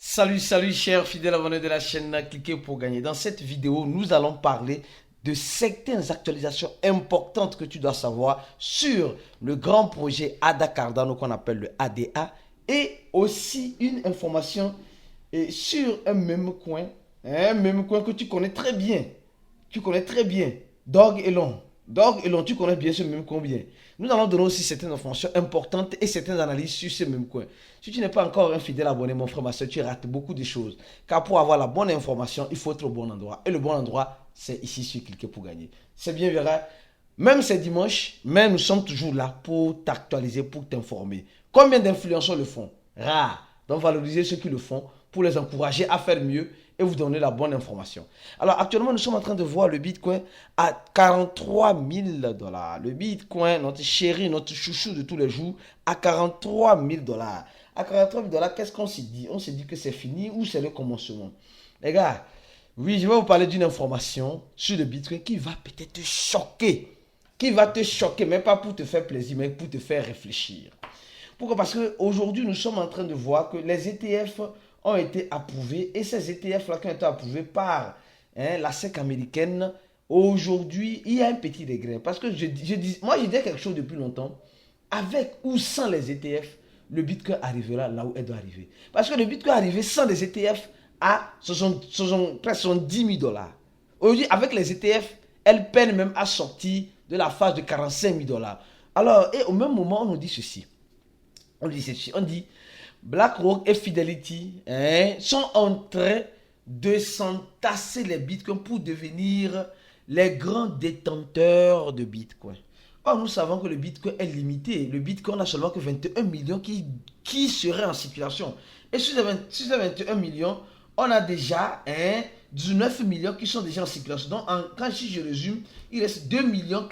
Salut chers fidèles abonnés de la chaîne, cliquez pour gagner. Dans cette vidéo, nous allons parler de certaines actualisations importantes que tu dois savoir sur le grand projet ADA Cardano qu'on appelle le ADA et aussi une information sur un meme coin que tu connais très bien. Tu connais très bien, Dog Elon. Dog Elon, tu connais bien ce meme coin bien. Nous allons donner aussi certaines informations importantes et certaines analyses sur ce même coin. Si tu n'es pas encore un fidèle abonné, mon frère, ma soeur, tu rates beaucoup de choses. Car pour avoir la bonne information, il faut être au bon endroit. Et le bon endroit, c'est ici sur Cliquer pour gagner. C'est bien vrai. Même c'est dimanche, mais nous sommes toujours là pour t'actualiser, pour t'informer. Combien d'influenceurs le font? Rare. Donc valorisez ceux qui le font pour les encourager à faire mieux et vous donner la bonne information. Alors actuellement, nous sommes en train de voir le Bitcoin à 43 000 dollars. Le Bitcoin, notre chéri, notre chouchou de tous les jours, à 43 000 dollars. À 43 000 dollars, qu'est-ce qu'on s'est dit? On s'est dit que c'est fini ou c'est le commencement? Les gars, oui, je vais vous parler d'une information sur le Bitcoin qui va peut-être te choquer. Qui va te choquer, mais pas pour te faire plaisir, mais pour te faire réfléchir. Pourquoi? Parce qu'aujourd'hui, nous sommes en train de voir que les ETF ont été approuvés et ces ETF-là qui ont été approuvés par la SEC américaine, aujourd'hui, il y a un petit regret. Parce que moi, je dis quelque chose depuis longtemps. Avec ou sans les ETF, le Bitcoin arrivera là où elle doit arriver. Parce que le Bitcoin est arrivé sans les ETF à presque 70 000 dollars. Aujourd'hui, avec les ETF, elle peine même à sortir de la phase de 45 000 dollars. Alors, et au même moment, on nous dit ceci. On dit BlackRock et Fidelity sont en train de s'entasser les bitcoins pour devenir les grands détenteurs de bitcoin. Or, nous savons que le bitcoin est limité. Le bitcoin n'a seulement que 21 millions qui seraient en circulation. Et sur ces 21 millions, on a déjà 19 millions qui sont déjà en circulation. Donc, si je résume, il reste 2 millions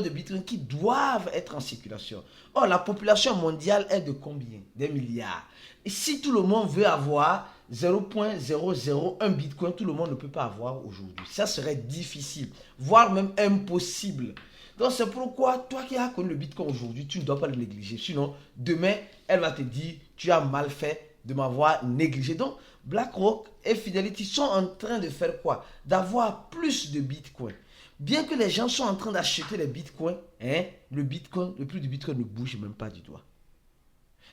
de bitcoins qui doivent être en circulation. Or, la population mondiale est de combien? Des milliards. Et si tout le monde veut avoir 0,001 bitcoin, tout le monde ne peut pas avoir aujourd'hui. Ça serait difficile, voire même impossible. Donc, c'est pourquoi, toi qui as connu le bitcoin aujourd'hui, tu ne dois pas le négliger. Sinon, demain, elle va te dire, tu as mal fait de m'avoir négligé. Donc, BlackRock et Fidelity sont en train de faire quoi? D'avoir plus de bitcoin. Bien que les gens soient en train d'acheter les bitcoins, le prix du bitcoin ne bouge même pas du doigt.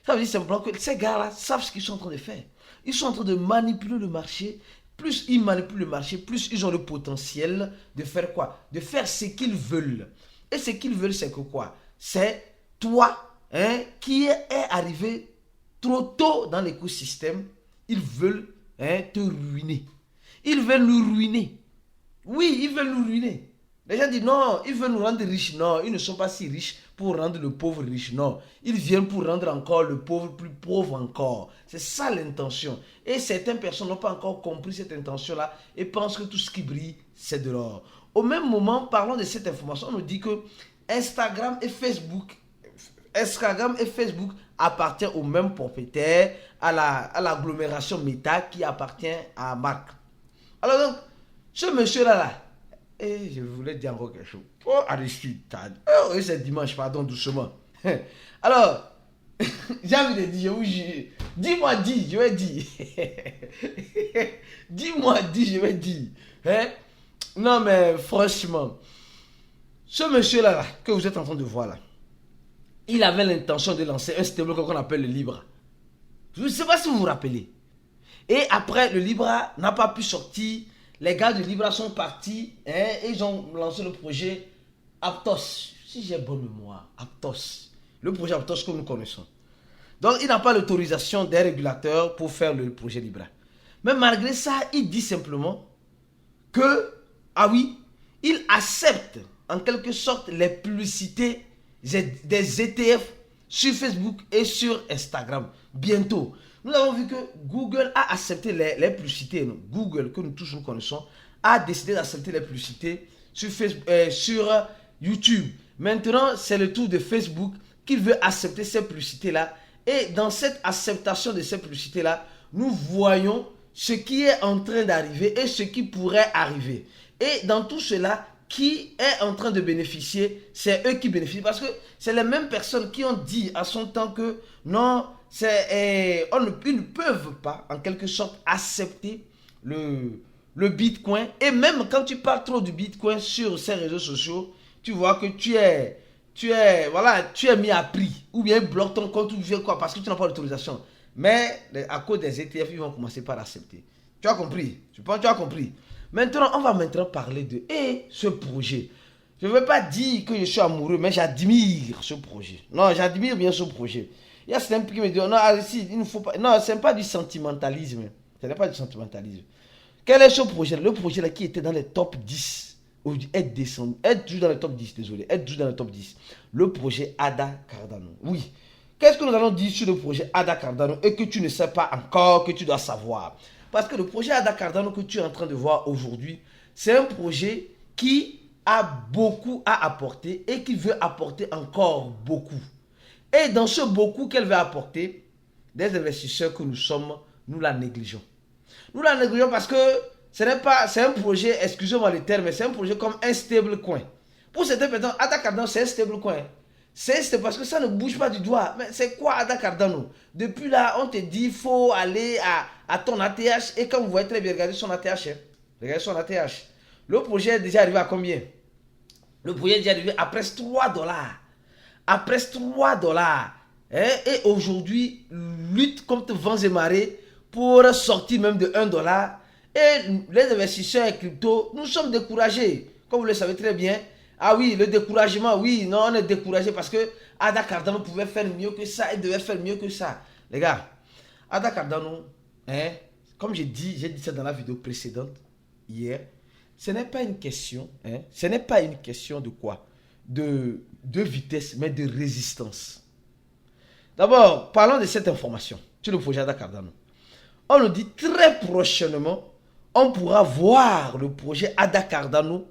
Ça veut dire simplement que ces gars-là savent ce qu'ils sont en train de faire. Ils sont en train de manipuler le marché. Plus ils manipulent le marché, plus ils ont le potentiel de faire quoi? De faire ce qu'ils veulent. Et ce qu'ils veulent, c'est que quoi? C'est toi qui est arrivé trop tôt dans l'écosystème. Ils veulent te ruiner. Ils veulent nous ruiner. Oui, ils veulent nous ruiner. Les gens disent non, ils veulent nous rendre riches. Non, ils ne sont pas si riches pour rendre le pauvre riche. Non, ils viennent pour rendre encore le pauvre plus pauvre encore. C'est ça l'intention. Et certaines personnes n'ont pas encore compris cette intention-là et pensent que tout ce qui brille, c'est de l'or. Au même moment, parlons de cette information. On nous dit que Instagram et Facebook appartiennent au même propriétaire, à l'agglomération Meta qui appartient à Mark. Alors donc, ce monsieur-là, et je voulais dire encore quelque chose. Oh, Aristide, oui, c'est dimanche, pardon, doucement. Alors, j'ai envie de dire, dis-moi, je vais dire. Dis-moi, je vais dire. Non, mais franchement, ce monsieur-là, que vous êtes en train de voir là, il avait l'intention de lancer un stablecoin qu'on appelle le Libra. Je ne sais pas si vous vous rappelez. Et après, le Libra n'a pas pu sortir. Les gars de Libra sont partis et ils ont lancé le projet Aptos. Si j'ai bonne mémoire, Aptos. Le projet Aptos que nous connaissons. Donc, il n'a pas l'autorisation des régulateurs pour faire le projet Libra. Mais malgré ça, il dit simplement que, il accepte en quelque sorte les publicités des ETF sur Facebook et sur Instagram. Bientôt. Nous avons vu que Google a accepté les publicités. Google, que nous tous nous connaissons, a décidé d'accepter les publicités sur YouTube. Maintenant, c'est le tour de Facebook qui veut accepter ces publicités-là. Et dans cette acceptation de ces publicités-là, nous voyons ce qui est en train d'arriver et ce qui pourrait arriver. Et dans tout cela, qui est en train de bénéficier? C'est eux qui bénéficient. Parce que c'est les mêmes personnes qui ont dit à son temps que non, ils ne peuvent pas, en quelque sorte, accepter le Bitcoin. Et même quand tu parles trop du Bitcoin sur ces réseaux sociaux, tu vois que tu es mis à prix. Ou bien ils bloquent ton compte ou bien quoi, parce que tu n'as pas d'autorisation. Mais à cause des ETF, ils vont commencer par accepter. Tu as compris? Je pense que tu as compris. Maintenant, on va parler de ce projet. Je ne veux pas dire que je suis amoureux, mais j'admire ce projet. Non, j'admire bien ce projet. Il y a certains qui me disent, non, ici, il ne faut pas. Non, ce n'est pas du sentimentalisme. Ce n'est pas du sentimentalisme. Quel est ce projet? Le projet là qui était dans les top 10. Est toujours dans le top 10, désolé. Est toujours dans le top 10. Le projet Ada Cardano. Oui. Qu'est-ce que nous allons dire sur le projet Ada Cardano et que tu ne sais pas encore, que tu dois savoir? Parce que le projet Ada Cardano que tu es en train de voir aujourd'hui, c'est un projet qui a beaucoup à apporter et qui veut apporter encore beaucoup. Et dans ce beaucoup qu'elle veut apporter, des investisseurs que nous sommes, nous la négligeons. Nous la négligeons parce que c'est un projet, excusez-moi le terme, mais c'est un projet comme un stablecoin. Pour certaines personnes, Ada Cardano, c'est un stablecoin. C'est parce que ça ne bouge pas du doigt. Mais c'est quoi Ada Cardano? Depuis là, on te dit il faut aller à ton ATH. Et quand vous voyez très bien, regardez son ATH. Regardez son ATH. Le projet est déjà arrivé à combien? Le projet est déjà arrivé à presque 3 dollars. À presque 3 dollars. Et aujourd'hui, lutte contre vents et marées pour sortir même de 1 dollar. Et les investisseurs et crypto, nous sommes découragés. Comme vous le savez très bien. Ah oui, le découragement, oui, non, on est découragé parce que Ada Cardano pouvait faire mieux que ça, il devait faire mieux que ça. Les gars, Ada Cardano, comme j'ai dit ça dans la vidéo précédente, hier, ce n'est pas une question, ce n'est pas une question de quoi? De vitesse, mais de résistance. D'abord, parlons de cette information sur le projet Ada Cardano. On nous dit très prochainement, on pourra voir le projet Ada Cardano,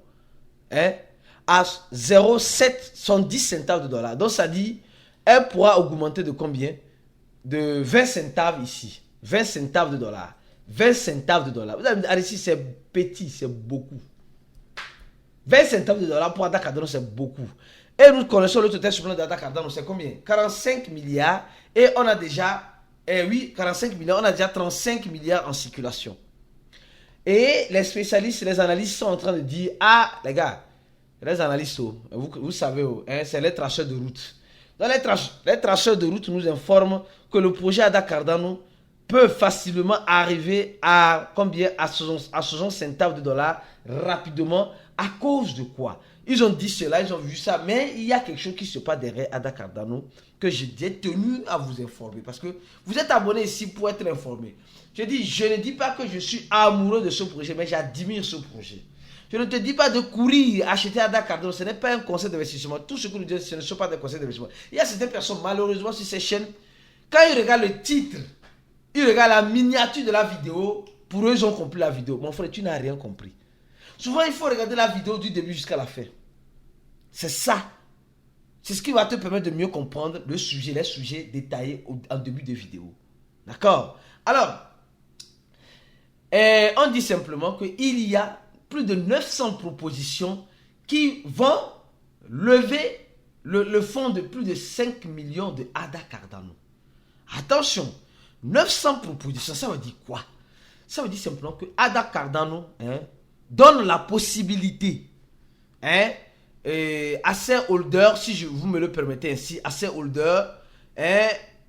à 0,710 centaves de dollars. Donc ça dit, elle pourra augmenter de combien? De 20 centaves ici. 20 centaves de dollars. 20 centaves de dollars. Vous allez me dire, ici c'est petit, c'est beaucoup. 20 centaves de dollars pour Ada Cardano, c'est beaucoup. Et nous connaissons le total supplément d'Ada Cardano, c'est combien? 45 milliards. Et on a déjà, 45 milliards, on a déjà 35 milliards en circulation. Et les spécialistes, les analystes sont en train de dire, ah les gars, les analystes, vous savez, c'est les traceurs de route. Donc les traceurs de route nous informent que le projet Ada Cardano peut facilement arriver à combien? À 60 centaves de dollars rapidement. À cause de quoi? Ils ont dit cela, ils ont vu ça, mais il y a quelque chose qui se passe derrière Ada Cardano que j'ai tenu à vous informer. Parce que vous êtes abonné ici pour être informé. Je ne dis pas que je suis amoureux de ce projet, mais j'admire ce projet. Je ne te dis pas de courir, acheter Ada Cardano. Ce n'est pas un conseil d'investissement. Tout ce que nous disons, ce ne sont pas des conseils d'investissement. Il y a certaines personnes, malheureusement, sur ces chaînes, quand ils regardent le titre, ils regardent la miniature de la vidéo, pour eux, ils ont compris la vidéo. Mon frère, tu n'as rien compris. Souvent, il faut regarder la vidéo du début jusqu'à la fin. C'est ça. C'est ce qui va te permettre de mieux comprendre le sujet, les sujets détaillés en début de vidéo. D'accord? Alors, on dit simplement qu'il y a plus de 900 propositions qui vont lever le fonds de plus de 5 millions de Ada Cardano. Attention, 900 propositions, ça veut dire quoi? Ça veut dire simplement que Ada Cardano donne la possibilité à ces holders, si vous me le permettez ainsi, à ces holders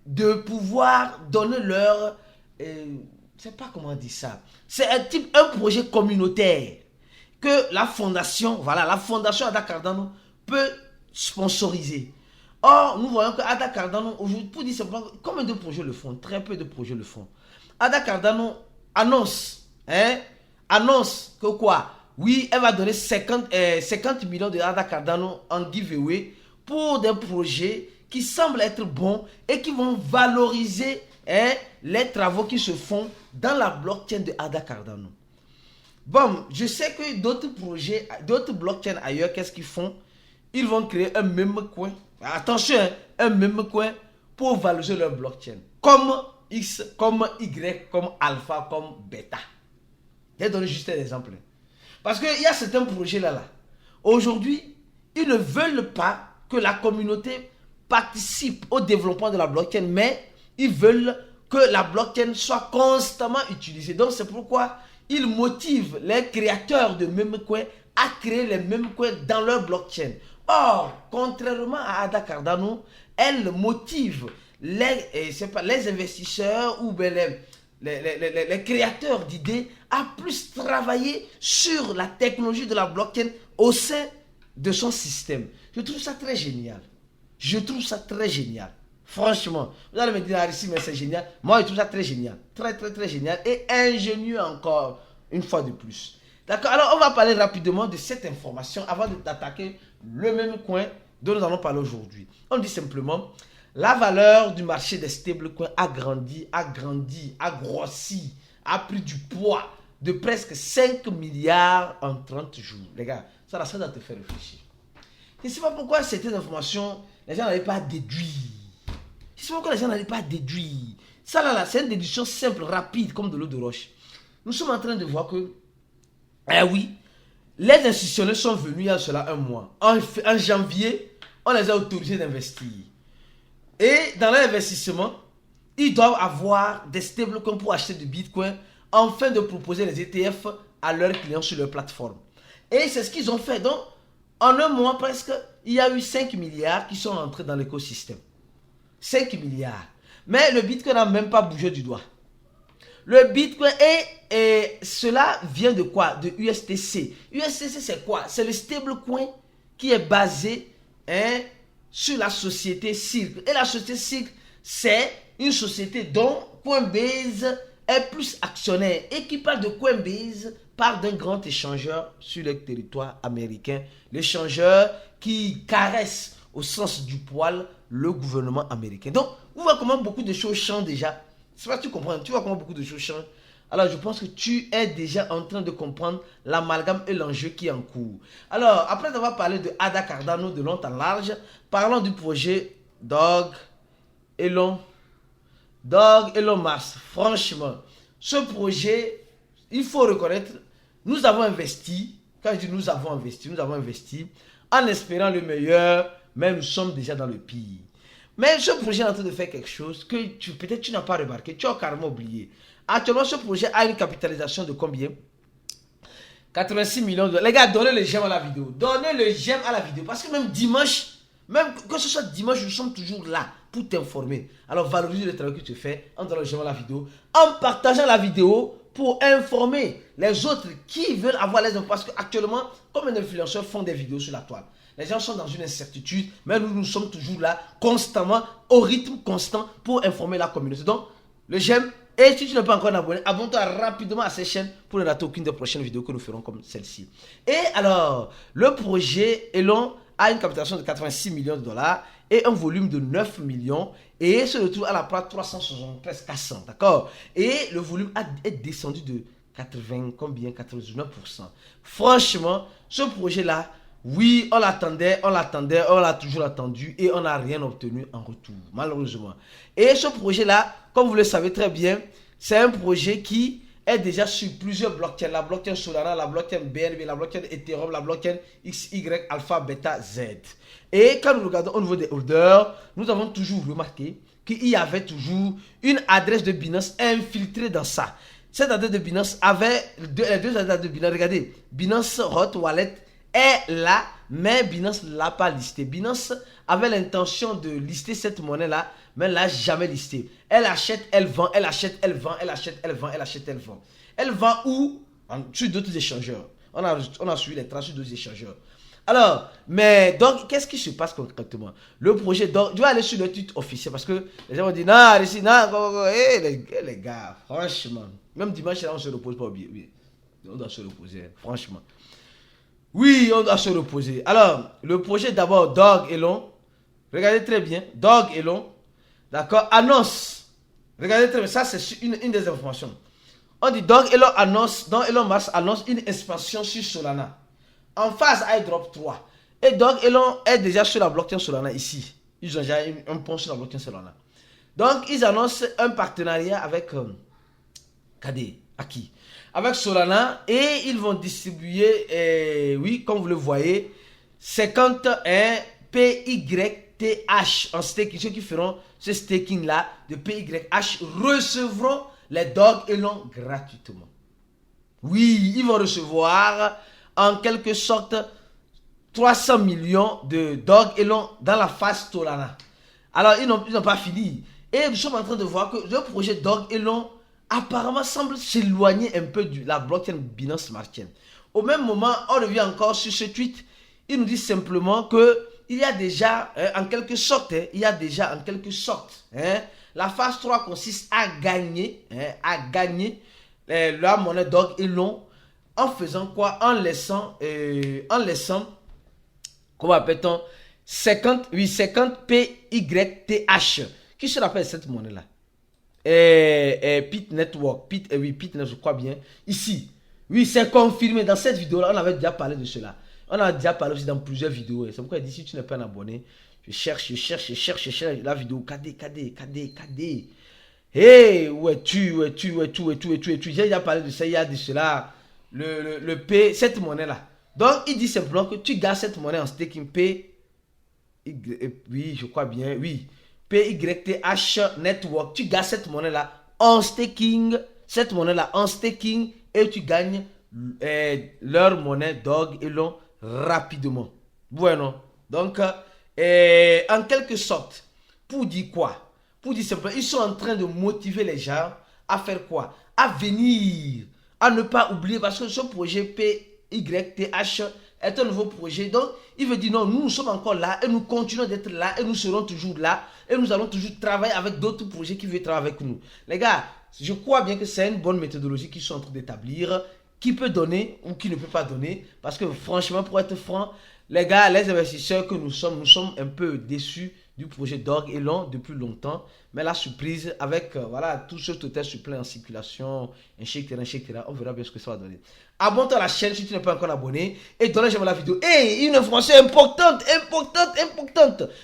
de pouvoir donner leur... je ne sais pas comment dire ça. C'est un projet communautaire que la fondation Ada Cardano peut sponsoriser. Or, nous voyons que Ada Cardano, aujourd'hui, pour dire simplement, combien de projets le font? Très peu de projets le font. Ada Cardano annonce que quoi? Oui, elle va donner 50 millions de Ada Cardano en giveaway pour des projets qui semblent être bons et qui vont valoriser les travaux qui se font dans la blockchain de Ada Cardano. Bon, je sais que d'autres projets, d'autres blockchains ailleurs, qu'est-ce qu'ils font? Ils vont créer un même coin. Attention, un même coin pour valoriser leur blockchain. Comme X, comme Y, comme Alpha, comme Beta. Je vais donner juste un exemple. Parce qu'il y a certains projets là. Aujourd'hui, ils ne veulent pas que la communauté participe au développement de la blockchain, mais Ils veulent que la blockchain soit constamment utilisée. Donc c'est pourquoi ils motivent les créateurs de meme coins à créer les meme coins dans leur blockchain. Or, contrairement à Ada Cardano, elle motive les investisseurs ou les créateurs d'idées à plus travailler sur la technologie de la blockchain au sein de son système. Je trouve ça très génial. Je trouve ça très génial. Franchement, vous allez me dire, ici, mais c'est génial. Moi, je trouve ça très génial. Très, très, très génial. Et ingénieux encore, une fois de plus. D'accord? Alors, on va parler rapidement de cette information avant d'attaquer le même coin dont nous allons parler aujourd'hui. On dit simplement, la valeur du marché des stablecoins a grossi, a pris du poids de presque 5 milliards en 30 jours. Les gars, ça doit te faire réfléchir. Je ne sais pas pourquoi certaines informations, les gens n'arrivent pas à déduire. Je ne sais pas pourquoi les gens n'arrivent pas à déduire. Ça là, c'est une déduction simple, rapide, comme de l'eau de roche. Nous sommes en train de voir que, oui, les institutionnels sont venus il y a cela un mois. En janvier, on les a autorisés d'investir. Et dans l'investissement, ils doivent avoir des stablecoins pour acheter du Bitcoin afin de proposer les ETF à leurs clients sur leur plateforme. Et c'est ce qu'ils ont fait. Donc, en un mois presque, il y a eu 5 milliards qui sont entrés dans l'écosystème. 5 milliards. Mais le Bitcoin n'a même pas bougé du doigt. Le Bitcoin et cela vient de quoi? De USTC. USTC c'est quoi? C'est le stablecoin qui est basé sur la société Silk. Et la société Silk, c'est une société dont Coinbase est plus actionnaire. Et qui parle de Coinbase, parle d'un grand échangeur sur le territoire américain. L'échangeur qui caresse au sens du poil le gouvernement américain. Donc, vous voyez comment beaucoup de choses changent déjà. C'est pas que tu comprends, tu vois comment beaucoup de choses changent. Alors, je pense que tu es déjà en train de comprendre l'amalgame et l'enjeu qui est en cours. Alors, après avoir parlé de Ada Cardano de long en large, parlons du projet Dog Elon Musk. Franchement, ce projet, il faut reconnaître, nous avons investi, quand je dis nous avons investi en espérant le meilleur, mais nous sommes déjà dans le pire. Mais ce projet est en train de faire quelque chose que peut-être tu n'as pas remarqué, tu as carrément oublié. Actuellement, ce projet a une capitalisation de combien? 86 millions de dollars. Les gars, donnez le j'aime à la vidéo. Donnez le j'aime à la vidéo. Parce que même dimanche, même que ce soit dimanche, nous sommes toujours là pour t'informer. Alors, valorise le travail que tu fais en donnant le j'aime à la vidéo, en partageant la vidéo pour informer les autres qui veulent avoir les infos. Parce qu'actuellement, comme les influenceurs font des vidéos sur la toile, les gens sont dans une incertitude, mais nous sommes toujours là, constamment, au rythme constant, pour informer la communauté. Donc, le j'aime. Et si tu n'es pas encore abonné, abonne-toi rapidement à cette chaîne pour ne rater aucune des prochaines vidéos que nous ferons comme celle-ci. Et alors, le projet Elon a une capitalisation de 86 millions de dollars et un volume de 9 millions et se retrouve à la place 360, presque 400, d'accord? Et le volume est descendu de 99%. Franchement, ce projet-là, oui, on l'attendait, on l'a toujours attendu et on n'a rien obtenu en retour, malheureusement. Et ce projet-là, comme vous le savez très bien, c'est un projet qui est déjà sur plusieurs blockchains. La blockchain Solana, la blockchain BNB, la blockchain Ethereum, la blockchain XY, Alpha, Beta, Z. Et quand nous regardons au niveau des holders, nous avons toujours remarqué qu'il y avait toujours une adresse de Binance infiltrée dans ça. Cette adresse de Binance avait les deux adresses de Binance. Regardez, Binance Hot Wallet est là, mais Binance ne l'a pas listé. Binance avait l'intention de lister cette monnaie-là, mais elle ne l'a jamais listée. Elle achète, elle vend, elle achète, elle vend, elle achète, elle vend, elle achète, elle vend. Elle vend où? Sur d'autres échangeurs. On a suivi les traces sur d'autres échangeurs. Alors, mais donc, qu'est-ce qui se passe concrètement? Le projet, donc, je vais aller sur le tweet officiel parce que les gens vont dire, non, ici, non, les gars, franchement, même dimanche, là, on se repose pas, oui, on doit se reposer, franchement. Oui, on doit se reposer. Alors, le projet d'abord, Dog Elon. Regardez très bien. Dog Elon. D'accord. Annonce. Regardez très bien. Ça, c'est une des informations. On dit Dog Elon annonce. Dog Elon Musk annonce une expansion sur Solana. En phase airdrop 3. Et Dog Elon est déjà sur la blockchain Solana ici. Ils ont déjà un pont sur la blockchain Solana. Donc, ils annoncent un partenariat avec. Aki. Avec Solana et ils vont distribuer, oui, comme vous le voyez, 50 PYTH en stake, ceux qui feront ce staking-là de PYH recevront les Dog Elon gratuitement. Oui, ils vont recevoir en quelque sorte 300 millions de Dog Elon dans la phase Solana. Alors, ils n'ont pas fini. Et nous sommes en train de voir que le projet Dog Elon apparemment semble s'éloigner un peu de la blockchain Binance Smart Chain. Au même moment, on revient encore sur ce tweet. Il nous dit simplement que il y a déjà, en quelque sorte, la phase 3 consiste à gagner la monnaie Dog Elon en faisant quoi? En laissant, comment appelle-t-on, 50 PYTH. Qui se rappelle cette monnaie-là? Pit Network, Pit Network, je crois bien. Ici, oui, c'est confirmé. Dans cette vidéo-là, on avait déjà parlé de cela. On a déjà parlé aussi dans plusieurs vidéos. C'est pourquoi il dit, si tu n'es pas un abonné, je cherche la vidéo. KD. Hey, où es-tu? J'ai déjà parlé de ça, il y a de cela. Le P, cette monnaie-là. Donc, il dit simplement que tu gardes cette monnaie en staking P. Oui, je crois bien, oui. PYTH Network. Tu gardes cette monnaie-là en staking. Et tu gagnes leur monnaie Dog Elon rapidement. Bueno. Donc, en quelque sorte, pour dire quoi? Pour dire simplement, ils sont en train de motiver les gens à faire quoi? À venir, à ne pas oublier, parce que ce projet PYTH est un nouveau projet. Donc, il veut dire non, nous sommes encore là et nous continuons d'être là et nous serons toujours là et nous allons toujours travailler avec d'autres projets qui veulent travailler avec nous. Les gars, je crois bien que c'est une bonne méthodologie qu'ils sont en train d'établir, qui peut donner ou qui ne peut pas donner. Parce que franchement, pour être franc, les gars, les investisseurs que nous sommes un peu déçus du projet Dog Elon depuis longtemps. Mais la surprise avec voilà, tout ce total supplément en circulation, etc., on verra bien ce que ça va donner. Abonne-toi à la chaîne si tu n'es pas encore abonné et donne j'aime la vidéo. Et une information importante.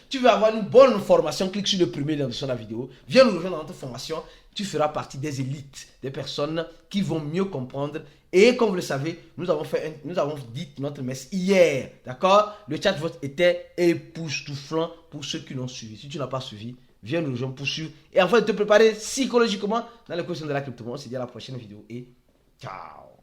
Tu veux avoir une bonne formation, clique sur le premier lien de la vidéo. Viens nous rejoindre dans notre formation. Tu feras partie des élites, des personnes qui vont mieux comprendre. Et comme vous le savez, nous avons dit notre messe hier. D'accord? Le chat vote était époustouflant pour ceux qui l'ont suivi. Si tu n'as pas suivi, viens nous rejoindre pour suivre. Et enfin, te préparer psychologiquement dans les questions de la crypto. On se dit à la prochaine vidéo et ciao!